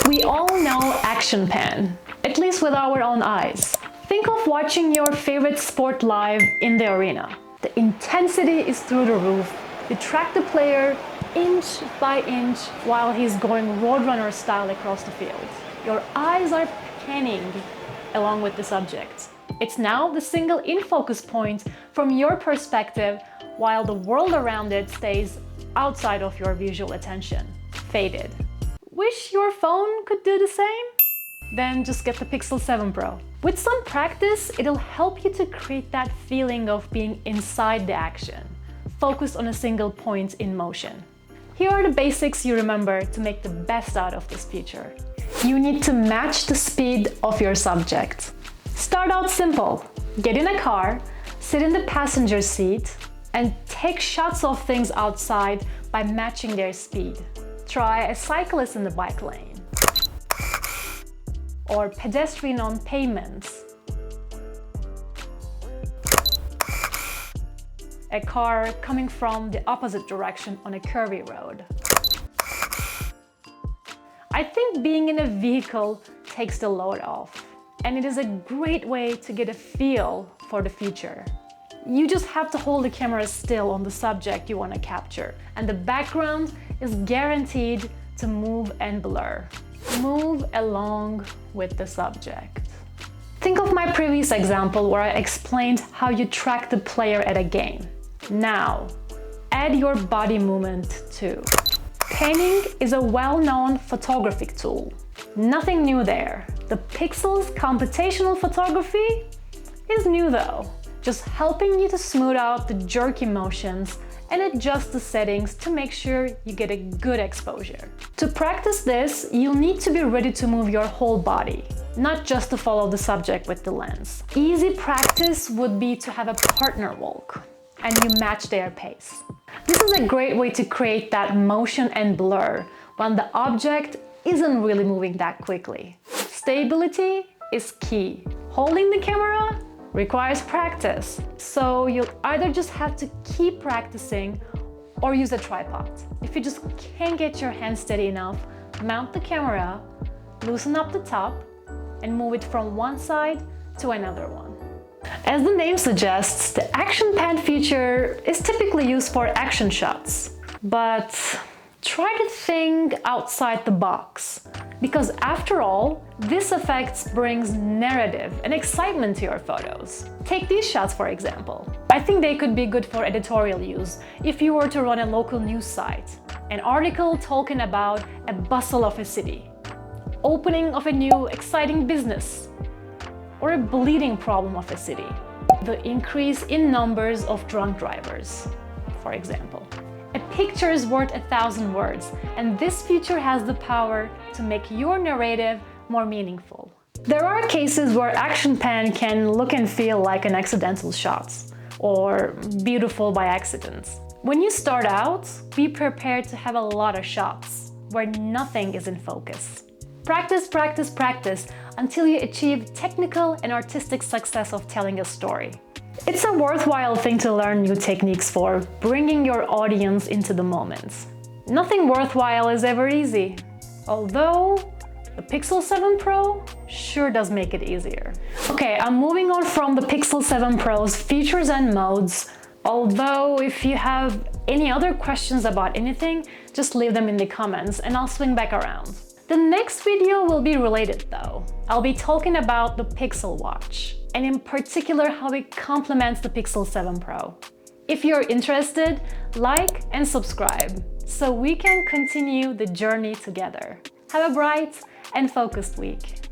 We all know action pan, at least with our own eyes. Think of watching your favorite sport live in the arena. The intensity is through the roof. You track the player inch by inch while he's going roadrunner style across the field. Your eyes are panning along with the subject. It's now the single in-focus point from your perspective while the world around it stays outside of your visual attention, faded. Wish your phone could do the same? Then just get the Pixel 7 Pro. With some practice, it'll help you to create that feeling of being inside the action, focused on a single point in motion. Here are the basics you remember to make the best out of this feature. You need to match the speed of your subject. Start out simple. Get in a car, sit in the passenger seat, and take shots of things outside by matching their speed. Try a cyclist in the bike lane, or pedestrian on pavements, a car coming from the opposite direction on a curvy road. I think being in a vehicle takes the load off, and it is a great way to get a feel for the feature. You just have to hold the camera still on the subject you want to capture, and the background is guaranteed to move and blur. Move along with the subject. Think of my previous example where I explained how you track the player at a game. Now, add your body movement too. Panning is a well-known photographic tool. Nothing new there. The Pixel's computational photography is new though, just helping you to smooth out the jerky motions and adjust the settings to make sure you get a good exposure. To practice this, you'll need to be ready to move your whole body, not just to follow the subject with the lens. Easy practice would be to have a partner walk, and you match their pace. This is a great way to create that motion and blur when the object isn't really moving that quickly. Stability is key. Holding the camera requires practice, so you'll either just have to keep practicing or use a tripod. If you just can't get your hand steady enough, mount the camera, loosen up the top, and move it from one side to another one. As the name suggests, the action pan feature is typically used for action shots, but try to think outside the box, because after all, this effect brings narrative and excitement to your photos. Take these shots for example. I think they could be good for editorial use if you were to run a local news site, an article talking about a bustle of a city, opening of a new exciting business, or a bleeding problem of a city, the increase in numbers of drunk drivers, for example. A picture is worth 1,000 words, and this feature has the power to make your narrative more meaningful. There are cases where action pan can look and feel like an accidental shot, or beautiful by accident. When you start out, be prepared to have a lot of shots where nothing is in focus. Practice, practice, practice until you achieve technical and artistic success of telling a story. It's a worthwhile thing to learn new techniques for bringing your audience into the moment. Nothing worthwhile is ever easy, although the Pixel 7 Pro sure does make it easier. Okay, I'm moving on from the Pixel 7 Pro's features and modes, although if you have any other questions about anything, just leave them in the comments and I'll swing back around. The next video will be related though. I'll be talking about the Pixel Watch, and in particular how it complements the Pixel 7 Pro. If you're interested, like and subscribe so we can continue the journey together. Have a bright and focused week.